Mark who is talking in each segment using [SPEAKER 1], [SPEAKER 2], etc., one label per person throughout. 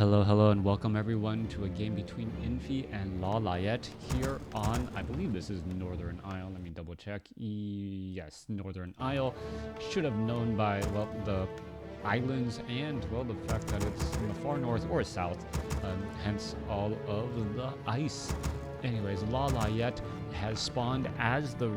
[SPEAKER 1] Hello, and welcome everyone to a game between Infi and Lawliet here on, I believe this is Northern Isle. Let me double check. Yes, Northern Isle. Should have known by, well, the islands and, well, the fact that it's in the far north or south, hence all of the ice. Anyways, Lawliet has spawned as the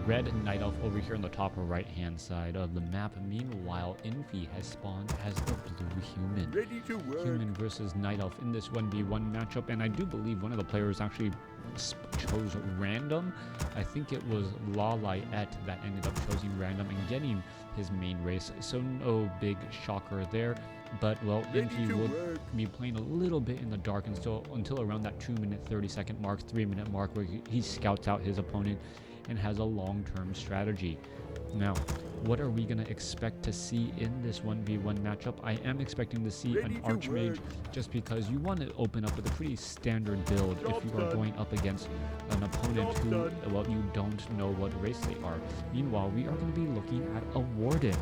[SPEAKER 1] red night elf over here on the top right hand side of the map. Meanwhile, Infi has spawned as the blue human.
[SPEAKER 2] Ready to work.
[SPEAKER 1] Human versus night elf in this 1v1 matchup, and I do believe one of the players actually chose random. I think it was Lawliet that ended up choosing random and getting his main race, so no big shocker there. But, well, Infi will be playing a little bit in the dark until around that 2-minute 30-second mark, 3-minute mark, where he scouts out his opponent and has a long-term strategy. Now, what are we going to expect to see in this 1v1 matchup? I am expecting to see an Archmage, just because you want to open up with a pretty standard build if you are going up against an opponent who, well, you don't know what race they are. Meanwhile, we are going to be looking at a Warden.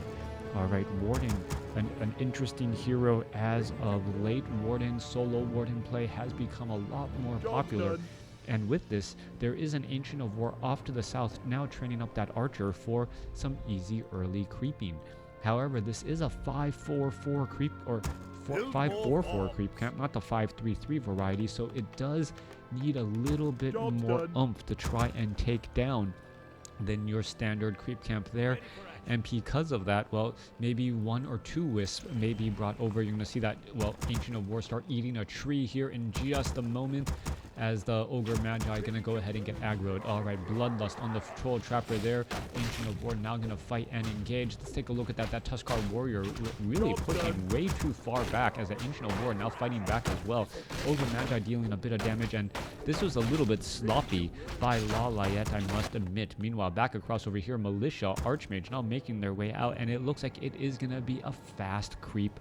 [SPEAKER 1] Alright, Warden, an interesting hero as of late. Warden, solo Warden play has become a lot more popular. And with this, there is an Ancient of War off to the south, now training up that archer for some easy early creeping. However, this is a 5-4-4 creep, or 5-4-4 creep camp, not the 5-3-3 variety, so it does need a little bit more oomph to try and take down than your standard creep camp there. And because of that, well, maybe 1 or 2 wisps may be brought over. You're going to see that, well, Ancient of War start eating a tree here in just a moment, as the Ogre Magi going to go ahead and get aggroed. Alright, Bloodlust on the Troll Trapper there. Ancient of War now going to fight and engage. Let's take a look at that. That Tuskar Warrior really pushing way too far back, as the Ancient of War now fighting back as well. Ogre Magi dealing a bit of damage, and this was a little bit sloppy by Lawliet, I must admit. Meanwhile, back across over here, Militia, Archmage now making their way out, and it looks like it is going to be a fast creep,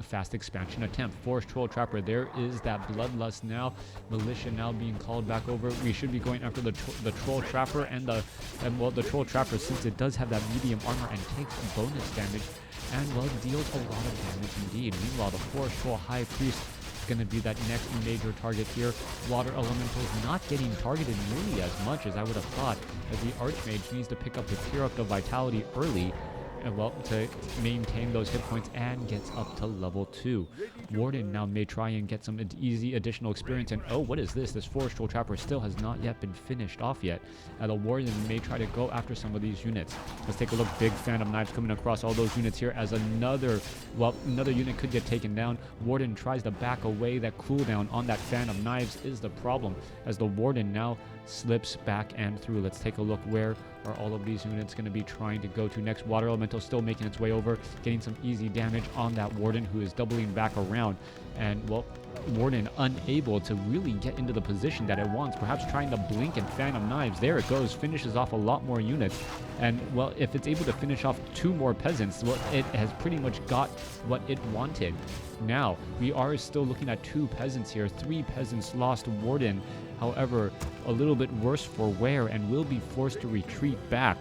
[SPEAKER 1] fast expansion attempt. Forest Troll Trapper, there is that Bloodlust now. Militia now being called back over. We should be going after the Troll Trapper and the Troll Trapper, since it does have that medium armor and takes bonus damage, and, well, deals a lot of damage indeed. Meanwhile, the Forest Troll High Priest going to be that next major target here. Water Elementals not getting targeted nearly as much as I would have thought, as the Archmage needs to pick up the Tear Up to Vitality early, and, well, to maintain those hit points, and gets up to level 2. Warden now may try and get some easy additional experience, and oh, what is this? This Forest Troll Trapper still has not yet been finished off yet. The Warden may try to go after some of these units. Let's take a look. Big fan of knives coming across all those units here, as another unit could get taken down. Warden tries to back away. That cooldown on that fan of knives is the problem, as the Warden now slips back and through. Let's take a look. Where are all of these units going to be trying to go to next? Water Elemental still making its way over, getting some easy damage on that Warden, who is doubling back around, and, well, Warden unable to really get into the position that it wants, perhaps trying to blink and fan of knives. There it goes, finishes off a lot more units, and, well, if it's able to finish off 2 more peasants, well, it has pretty much got what it wanted. Now, we are still looking at 2 peasants here, 3 peasants lost. Warden, however, a little bit worse for wear, and will be forced to retreat back,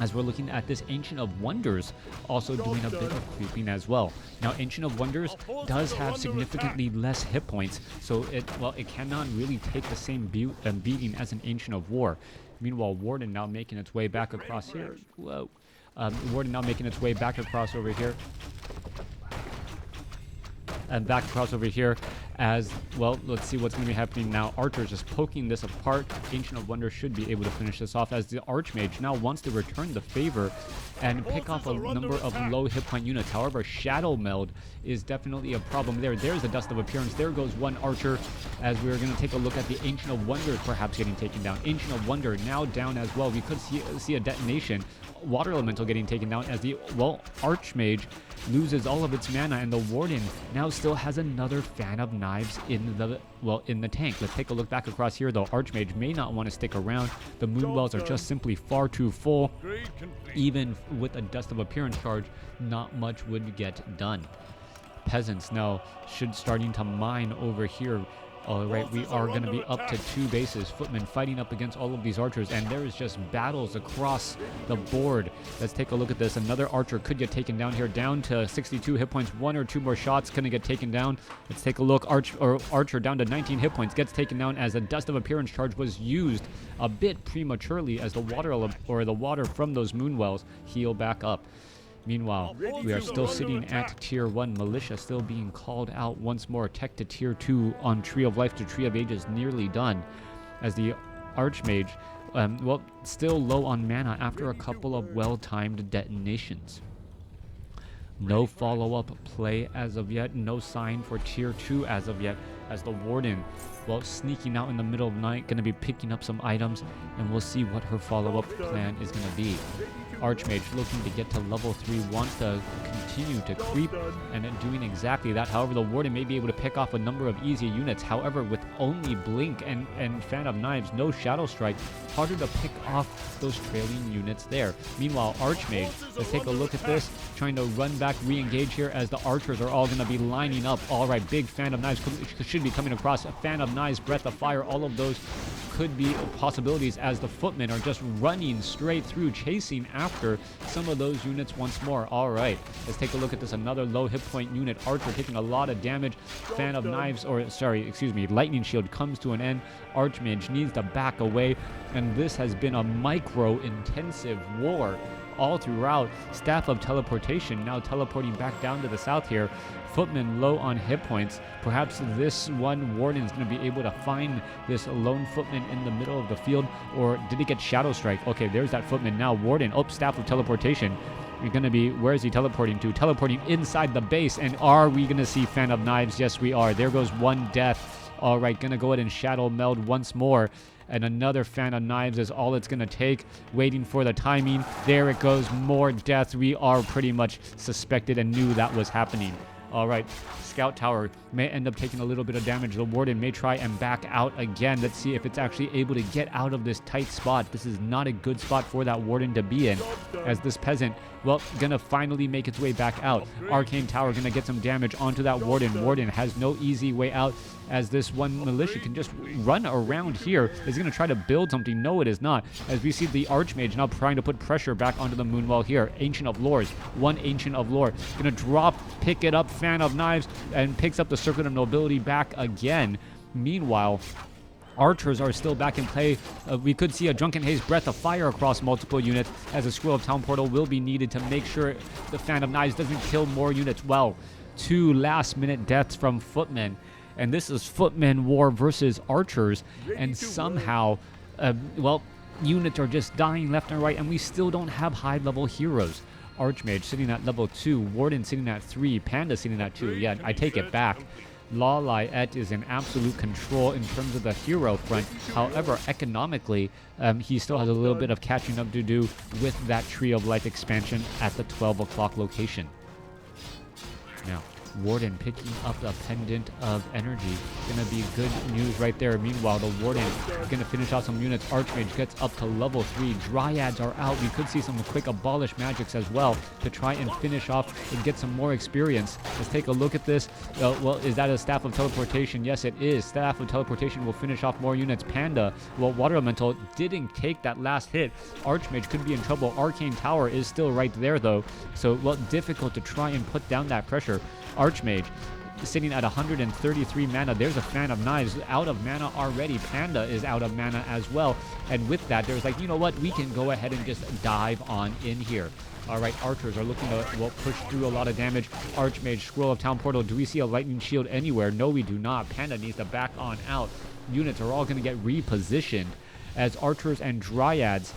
[SPEAKER 1] as we're looking at this Ancient of Wonders also doing a bit of creeping as well. Now, Ancient of Wonders does have significantly less hit points, so it cannot really take the same beating as an Ancient of War. Meanwhile, Warden now making its way back across here. Whoa. Warden now making its way back across over here. And back across over here, as, well, let's see what's going to be happening now. Archer just poking this apart. Ancient of Wonder should be able to finish this off, as the Archmage now wants to return the favor and pick off a number of low hit point units. However, Shadow Meld is definitely a problem there. There's a Dust of Appearance. There goes one Archer, as we're going to take a look at the Ancient of Wonder perhaps getting taken down. Ancient of Wonder now down as well. We could see a detonation. Water Elemental getting taken down, as the, well, Archmage loses all of its mana, and the Warden now still has another fan of knives in the tank. Let's take a look back across here, though. Archmage may not want to stick around. The Moonwells are just simply far too full. Even with a Dust of Appearance charge, not much would get done. Peasants now starting to mine over here. All right, we are going to be up to 2 bases. Footmen fighting up against all of these archers, and there is just battles across the board. Let's take a look at this. Another archer could get taken down here, down to 62 hit points. 1 or 2 more shots going to get taken down. Let's take a look. Archer down to 19 hit points, gets taken down as a Dust of Appearance charge was used a bit prematurely as the water from those moonwells heal back up. Meanwhile, we are still sitting at tier 1. Militia still being called out once more. Tech to tier 2 on Tree of Life to Tree of Ages nearly done. As the Archmage, still low on mana after a couple of well-timed detonations. No follow-up play as of yet. No sign for tier 2 as of yet. As the Warden, sneaking out in the middle of the night, going to be picking up some items, and we'll see what her follow-up plan is going to be. Archmage looking to get to level 3, wants to continue to creep, and doing exactly that. However, the Warden may be able to pick off a number of easy units. However, with only Blink and Fan of Knives, no Shadow Strike, harder to pick off those trailing units there. Meanwhile, Archmage, let's take a look at this, trying to run back, re-engage here as the archers are all going to be lining up. All right, big Fan of Knives should be coming across. A Fan of Knives, Breath of Fire, all of those could be possibilities as the Footmen are just running straight through, chasing after some of those units once more. All right, let's take a look at this. Another low hit point unit, Archer taking a lot of damage. Fan of Knives, Lightning Shield comes to an end. Archmage needs to back away, and this has been a micro-intensive war all throughout. Staff of Teleportation now teleporting back down to the south here. Footman low on hit points. Perhaps this one Warden is going to be able to find this lone Footman in the middle of the field, or did he get Shadow Strike? Okay, there's that Footman. Now Warden, Staff of Teleportation. You're going to be, where is he teleporting to? Teleporting inside the base, and are we going to see Fan of Knives? Yes, we are. There goes one death. All right, going to go ahead and Shadow Meld once more. And another Fan of Knives is all it's going to take. Waiting for the timing. There it goes. More deaths. We are pretty much suspected and knew that was happening. All right, Scout Tower may end up taking a little bit of damage. The Warden may try and back out again. Let's see if it's actually able to get out of this tight spot. This is not a good spot for that Warden to be in, as this Peasant, gonna finally make its way back out. Arcane Tower gonna get some damage onto that Warden. Warden has no easy way out, as this one Militia can just run around here. Is gonna try to build something. No, it is not. As we see the Archmage now trying to put pressure back onto the Moonwell here. Ancient of Lores, one Ancient of Lore. Gonna drop, pick it up, Fan of Knives, and picks up the Circuit of Nobility back again. Meanwhile, archers are still back in play. We could see a Drunken Haze Breath of Fire across multiple units, as a Scroll of Town Portal will be needed to make sure the Fan of Knives doesn't kill more units. Well, 2 last-minute deaths from Footmen. And this is Footmen War versus Archers. And somehow, units are just dying left and right, and we still don't have high-level heroes. Archmage sitting at level 2, Warden sitting at 3, Panda sitting at 2. Yeah, I take it back. Lawliet is in absolute control in terms of the hero front. However, economically, he still has a little bit of catching up to do with that Tree of Life expansion at the 12 o'clock location. Now, Warden picking up the Pendant of Energy. Gonna be good news right there. Meanwhile, the Warden is gonna finish off some units. Archmage gets up to level 3. Dryads are out. We could see some quick Abolish magics as well to try and finish off and get some more experience. Let's take a look at this. Is that a Staff of Teleportation? Yes, it is. Staff of Teleportation will finish off more units. Panda, Water Elemental didn't take that last hit. Archmage could be in trouble. Arcane Tower is still right there, though. So, difficult to try and put down that pressure. Archmage sitting at 133 mana. There's a Fan of Knives out of mana already. Panda is out of mana as well. And with that, there's like, you know what? We can go ahead and just dive on in here. All right, archers are looking to push through a lot of damage. Archmage, Scroll of Town Portal. Do we see a Lightning Shield anywhere? No, we do not. Panda needs to back on out. Units are all going to get repositioned, as archers and dryads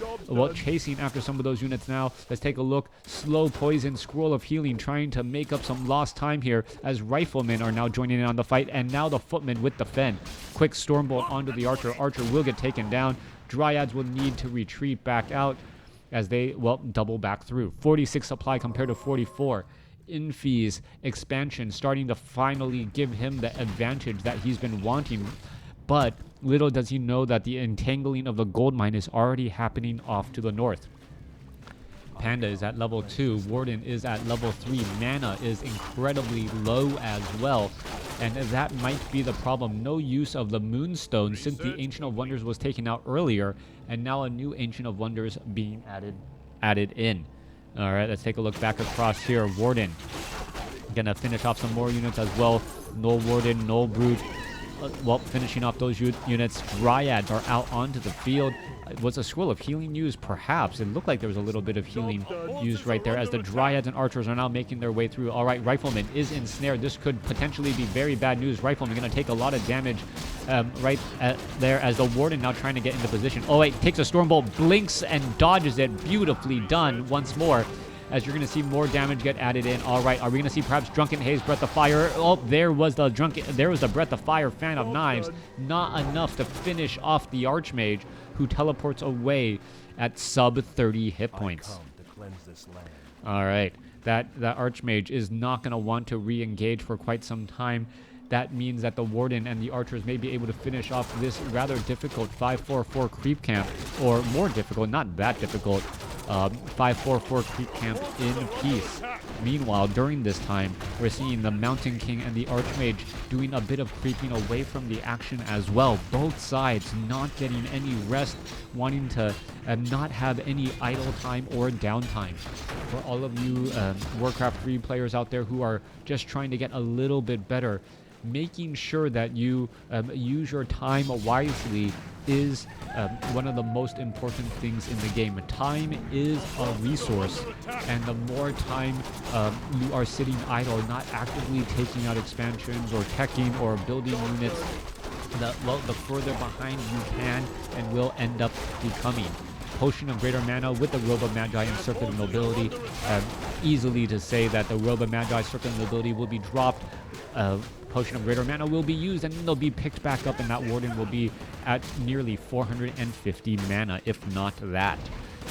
[SPEAKER 1] chasing after some of those units now. Let's take a look. Slow Poison, Scroll of Healing, trying to make up some lost time here, as riflemen are now joining in on the fight, and now the footmen with the Fen. Quick Stormbolt onto the archer. Archer will get taken down. Dryads will need to retreat back out as they, double back through. 46 supply compared to 44. Infi's expansion starting to finally give him the advantage that he's been wanting. But little does he know that the entangling of the gold mine is already happening off to the north. Panda is at level 2. Warden is at level 3. Mana is incredibly low as well. and that might be the problem. No use of the Moonstone since the Ancient of Wonders was taken out earlier, and now a new Ancient of Wonders being added in. All right, let's take a look back across here. Warden gonna finish off some more units as well. Null Warden, Null Brute. Well, finishing off those units. Dryads are out onto the field. Was a scroll of healing used? Perhaps. It looked like there was a little bit of healing used right there as the Dryads and Archers are now making their way through. All right, Rifleman is ensnared. This could potentially be very bad news. Rifleman going to take a lot of damage right there as the Warden now trying to get into position. Oh, wait, takes a Stormbolt, blinks and dodges it. Beautifully done once more, as you're going to see more damage get added in. All right, are we going to see perhaps Drunken Haze, Breath of Fire? Oh, there was the Breath of Fire, Fan of Knives. Not enough to finish off the Archmage, who teleports away at sub 30 hit points. All right, that Archmage is not going to want to re-engage for quite some time. That means that the Warden and the Archers may be able to finish off this rather difficult 5-4-4 creep camp, or more difficult, not that difficult, 5-4-4 creep camp in peace. Meanwhile, during this time, we're seeing the Mountain King and the Archmage doing a bit of creeping away from the action as well. Both sides not getting any rest, wanting to not have any idle time or downtime. For all of you WarCraft 3 players out there who are just trying to get a little bit better, making sure that you use your time wisely is one of the most important things in the game. Time is a resource, and the more time you are sitting idle, not actively taking out expansions or teching or building units, the further behind you can and will end up becoming. Potion of Greater Mana with the Robe of Magi and Circuit of Nobility. Easily to say that the Robe of Magi, Circuit of Nobility will be dropped. Potion of Greater Mana will be used, and then they'll be picked back up, and that Warden will be at nearly 450 mana, if not that.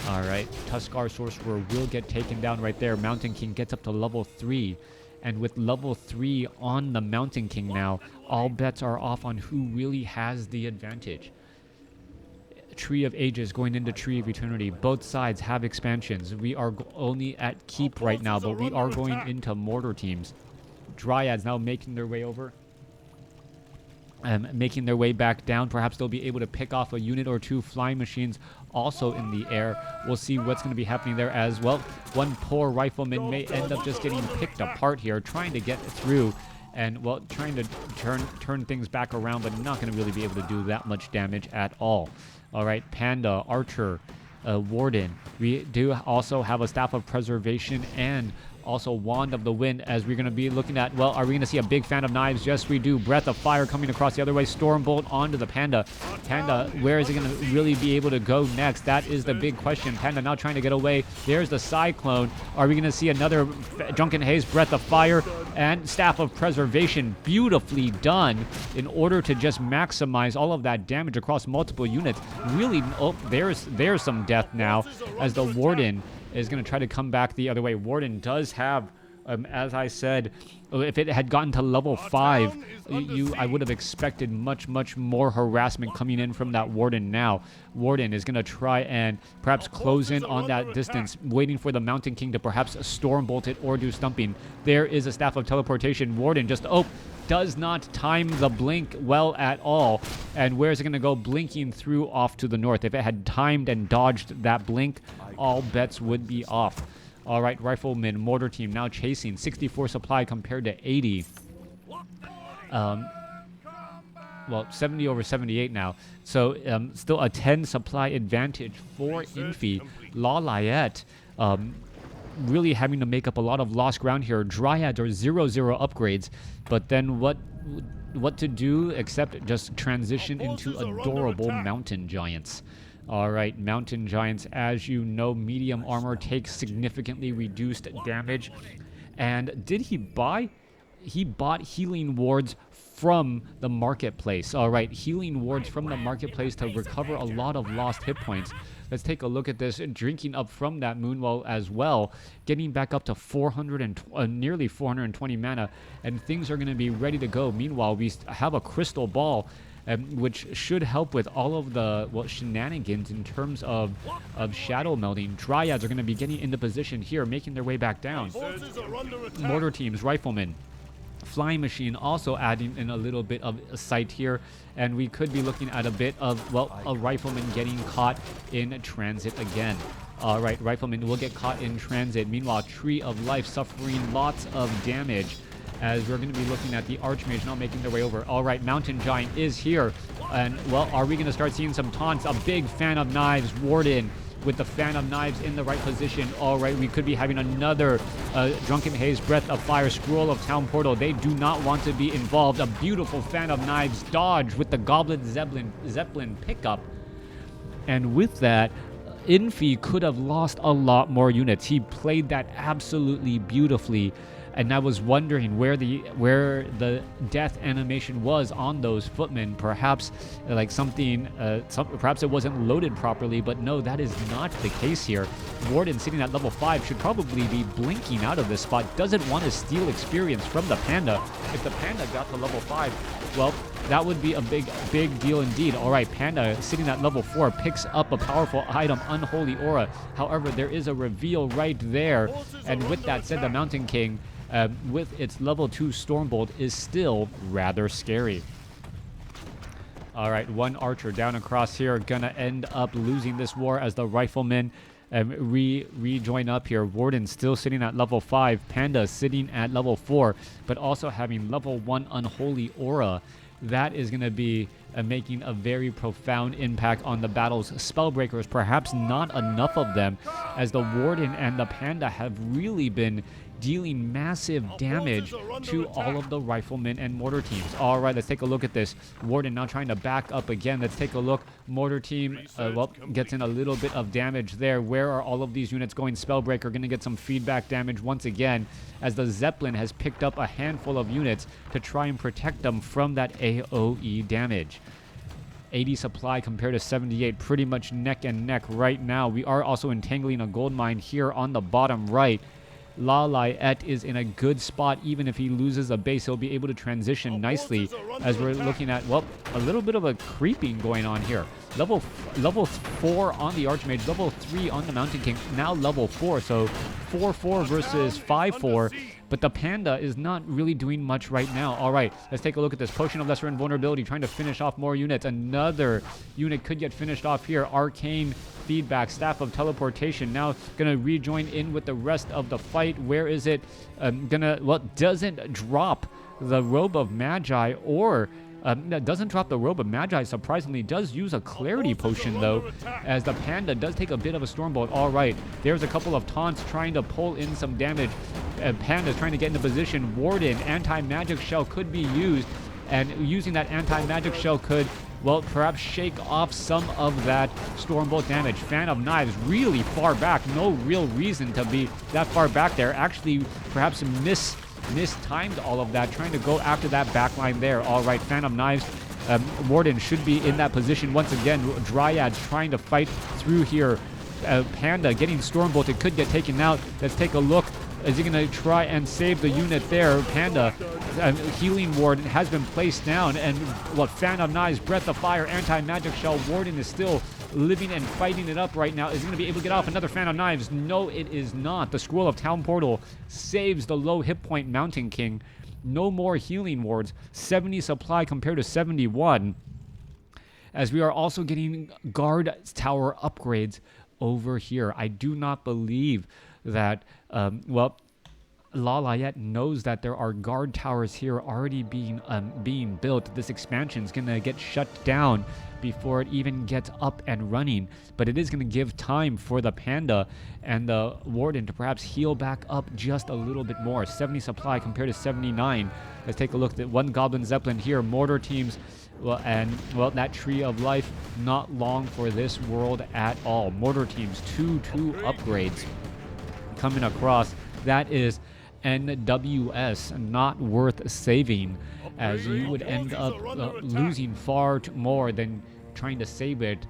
[SPEAKER 1] All right, Tuskar Sorcerer will get taken down right there. Mountain King gets up to level 3, and with level 3 on the Mountain King now, all bets are off on who really has the advantage. Tree of Ages going into Tree of Eternity. Both sides have expansions. We are only at Keep right now, but we are going into Mortar teams. Dryads now making their way over, making their way back down. Perhaps they'll be able to pick off a unit or two. Flying Machines also in the air. We'll see what's going to be happening there as well. One poor Rifleman may end up just getting picked apart here, trying to get through and, well, trying to turn things back around, but not going to really be able to do that much damage at all. All right, Panda, Archer, Warden. We do also have a Staff of Preservation and also Wand of the Wind, as we're going to be looking at, well, are we going to see a big Fan of Knives? Yes, we do. Breath of Fire coming across the other way. Stormbolt onto the Panda. Panda, where is it going to really be able to go next? That is the big question. Panda now trying to get away. There's the Cyclone. Are we going to see another Drunken Haze, Breath of Fire, and Staff of Preservation? Beautifully done in order to just maximize all of that damage across multiple units. Really, oh, there's some death now as the Warden is going to try to come back the other way. Warden does have, as I said, if it had gotten to level 5, I would have expected much more harassment coming in from that Warden now. Warden is going to try and perhaps close in on that distance, waiting for the Mountain King to perhaps Stormbolt it or do stumping. There is a Staff of Teleportation. Warden just, does not time the blink well at all. And where is it going to go? Blinking through off to the north. If it had timed and dodged that blink, all bets would be off. All right, Rifleman, Mortar team now chasing 64 supply compared to 80. Well, 70 over 78 now. So still a 10 supply advantage for Infi. Lawliet really having to make up a lot of lost ground here. Dryads are 0-0 upgrades, but then what to do except just transition into adorable mountain giants. All right, mountain giants, as you know, medium armor takes significantly reduced damage. And did he buy? He bought healing wards from the marketplace. All right, healing wards from the marketplace to recover a lot of lost hit points. Let's take a look at this. Drinking up from that Moonwell as well, getting back up to nearly 420 mana, and things are going to be ready to go. Meanwhile, we have a crystal ball, which should help with all of the shenanigans in terms of shadow melding. Dryads are going to be getting into position here, making their way back down. Mortar teams, Riflemen, flying machine also adding in a little bit of sight here, and we could be looking at a bit of, well, a rifleman getting caught in transit again. All right, rifleman will get caught in transit. Meanwhile, Tree of Life suffering lots of damage, as we're going to be looking at the Archmage not making their way over. All right, Mountain Giant is here, and, well, are we going to start seeing some taunts? A big Fan of Knives, Warden, with the Fan of Knives in the right position. All right, we could be having another Drunken Haze, Breath of Fire, Scroll of Town Portal. They do not want to be involved. A beautiful Fan of Knives dodge with the Goblin Zeppelin pickup. And with that, Infi could have lost a lot more units. He played that absolutely beautifully. And I was wondering where the death animation was on those footmen. Perhaps like something, perhaps it wasn't loaded properly, but no, that is not the case here. Warden sitting at level 5 should probably be blinking out of this spot. Doesn't want to steal experience from the Panda. If the Panda got to level 5, well, that would be a big deal indeed. All right, Panda sitting at level 4 picks up a powerful item, Unholy Aura. However, there is a reveal right there. And with that said, the Mountain King, with its level 2 Stormbolt, is still rather scary. All right, one archer down across here, gonna end up losing this war as the riflemen rejoin up here. Warden still sitting at level 5, Panda sitting at level 4, but also having level 1 Unholy Aura. That is going to be making a very profound impact on the battle's Spellbreakers. Perhaps not enough of them, as the Warden and the Panda have really been dealing massive damage to all of the riflemen and mortar teams. All right, let's take a look at this. Warden now trying to back up again. Let's take a look. Mortar team, well, gets in a little bit of damage there. Where are all of these units going? Spellbreaker going to get some feedback damage once again, as the Zeppelin has picked up a handful of units to try and protect them from that AoE damage. 80 supply compared to 78, pretty much neck and neck right now. We are also entangling a gold mine here on the bottom right. Lawliet is in a good spot. Even if he loses a base, he'll be able to transition nicely, as we're looking at, well, a little bit of a creeping going on here. Level 4 on the Archmage, level 3 on the Mountain King, now level 4, so 4-4 versus 5-4. But the Panda is not really doing much right now. All right, let's take a look at this. Potion of Lesser Invulnerability, trying to finish off more units. Another unit could get finished off here. Arcane Feedback, Staff of Teleportation, now gonna rejoin in with the rest of the fight. Where is it? Doesn't drop the Robe of Magi, or doesn't drop the Robe of Magi. Surprisingly, does use a Clarity Potion, though, as the Panda does take a bit of a Stormbolt. All right, there's a couple of taunts trying to pull in some damage. Panda's trying to get into position. Warden, Anti-Magic Shell could be used, and using that Anti-Magic Shell could, well, perhaps shake off some of that Stormbolt damage. Fan of Knives really far back. No real reason to be that far back there. Actually, perhaps mistimed all of that, trying to go after that backline there. All right, Fan of Knives. Warden should be in that position once again. Dryads trying to fight through here. Panda getting Stormbolted, could get taken out. Let's take a look. Is he going to try and save the unit there? Panda, Healing Ward has been placed down, and what, Fan of Knives, Breath of Fire, Anti-Magic Shell. Warden is still living and fighting it up right now. Is he going to be able to get off another Fan of Knives? No, it is not. The Scroll of Town Portal saves the low hit point Mountain King. No more Healing Wards. 70 supply compared to 71. As we are also getting guard tower upgrades over here. I do not believe that, Lawliet knows that there are guard towers here already being built. This expansion is going to get shut down before it even gets up and running, but it is going to give time for the Panda and the Warden to perhaps heal back up just a little bit more. 70 supply compared to 79. Let's take a look at one Goblin Zeppelin here. Mortar teams, that Tree of Life, not long for this world at all. Mortar teams, 2 upgrades coming across. That is NWS, not worth saving, as you would end up losing far more than trying to save it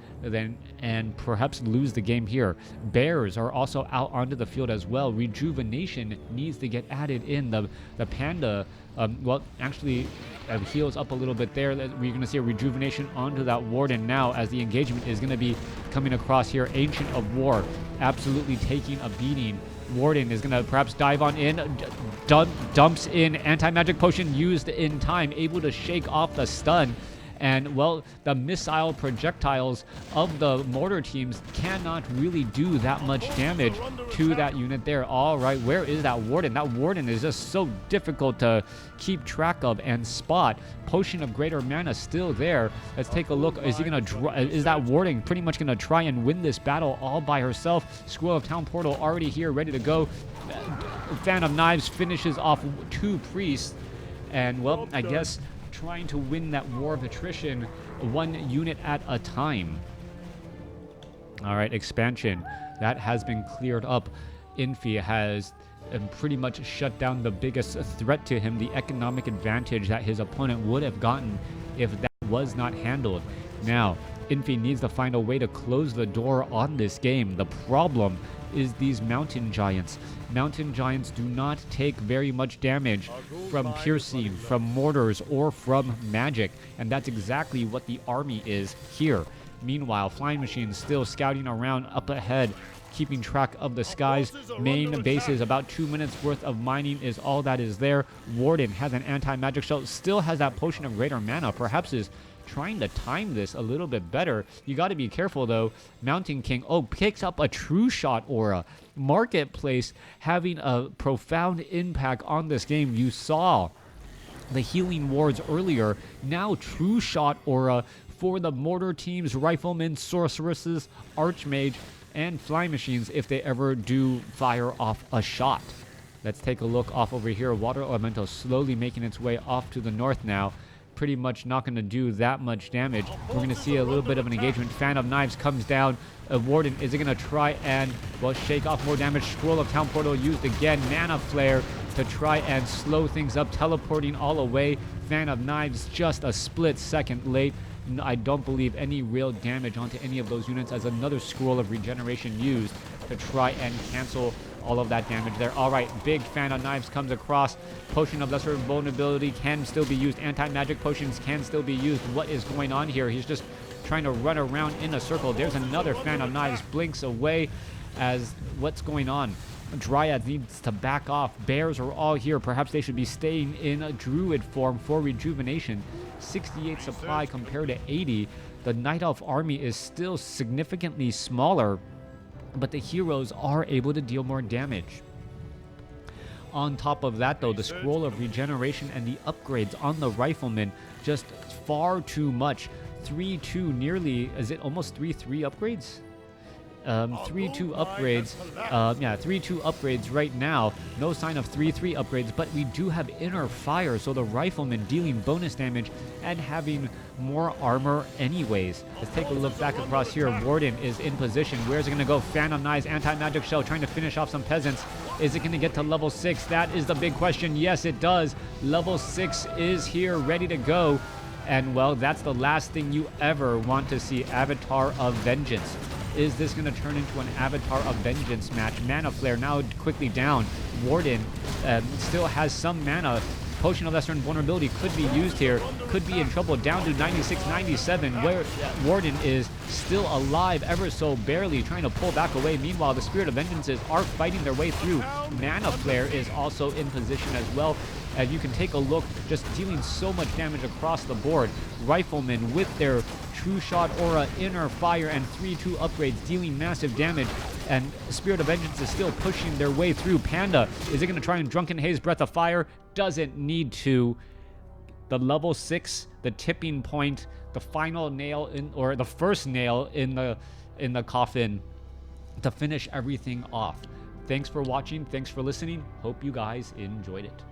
[SPEAKER 1] and perhaps lose the game here. Bears are also out onto the field as well. Rejuvenation needs to get added in. The Panda, well, actually heals up a little bit there. We're going to see a rejuvenation onto that Warden now, as the engagement is going to be coming across here. Ancient of War absolutely taking a beating. Warden is going to perhaps dive on in, dumps in anti-magic potion used in time, able to shake off the stun. And, well, the missile projectiles of the mortar teams cannot really do that much damage to that unit there. All right, where is that Warden? That Warden is just so difficult to keep track of and spot. Potion of Greater Mana still there. Let's take a look. Is that Warden pretty much going to try and win this battle all by herself? Scroll of Town Portal already here, ready to go. Fan of Knives finishes off 2 priests. And, well, I guess trying to win that war of attrition 1 unit at a time. All right, expansion. That has been cleared up. Infi has pretty much shut down the biggest threat to him, the economic advantage that his opponent would have gotten if that was not handled. Now, Infi needs to find a way to close the door on this game. The problem is these mountain giants. Mountain giants do not take very much damage from piercing, from mortars, or from magic, and that's exactly what the army is here. Meanwhile, flying machines still scouting around up ahead, keeping track of the skies. Main bases, about 2 minutes worth of mining is all that is there. Warden has an anti-magic shell, still has that potion of greater mana, perhaps is trying to time this a little bit better. You got to be careful though. Mountain King, picks up a True Shot aura. Marketplace having a profound impact on this game. You saw the healing wards earlier. Now True Shot aura for the mortar teams, riflemen, sorceresses, archmage, and flying machines if they ever do fire off a shot. Let's take a look off over here. Water Elemental slowly making its way off to the north now. Pretty much not going to do that much damage. We're going to see a little bit of an engagement. Fan of Knives comes down. Warden is going to try and, well, shake off more damage. Scroll of Town Portal used again. Mana Flare to try and slow things up. Teleporting all away. Fan of Knives just a split second late. I don't believe any real damage onto any of those units, as another Scroll of Regeneration used to try and cancel all of that damage there. All right, big Fan of Knives comes across. Potion of Lesser Vulnerability can still be used. Anti-magic potions can still be used. What is going on here? He's just trying to run around in a circle. There's another Fan of Knives, blinks away. As what's going on? Dryad needs to back off. Bears are all here. Perhaps they should be staying in a Druid form for rejuvenation. 68 supply compared to 80. The Night Elf army is still significantly smaller, but the heroes are able to deal more damage. On top of that, though, the Scroll of Regeneration and the upgrades on the Riflemen, just far too much. 3-2 nearly, is it almost 3-3 upgrades? 3-2 upgrades. 3-2 upgrades right now. No sign of 3-3 upgrades, but we do have Inner Fire, so the Rifleman dealing bonus damage and having more armor anyways. Let's take a look back across here. Warden is in position. Where's it going to go? Fan of Knives, anti-magic shell, trying to finish off some peasants. Is it going to get to level 6? That is the big question. Yes, it does. Level 6 is here, ready to go. And, well, that's the last thing you ever want to see. Avatar of Vengeance. Is this going to turn into an Avatar of Vengeance match? Mana Flare now quickly down. Warden still has some mana. Potion of Lesser Invulnerability could be used here. Could be in trouble. Down to 96, 97. Where Warden is still alive, ever so barely, trying to pull back away. Meanwhile, the Spirit of Vengeances are fighting their way through. Mana Flare is also in position as well. And you can take a look, just dealing so much damage across the board. Riflemen with their True Shot aura, Inner Fire, and 3-2 upgrades dealing massive damage. And Spirit of Vengeance is still pushing their way through. Panda, is it going to try and Drunken Haze Breath of Fire? Doesn't need to. The level 6, the tipping point, the final nail in, or the first nail in the coffin to finish everything off. Thanks for watching. Thanks for listening. Hope you guys enjoyed it.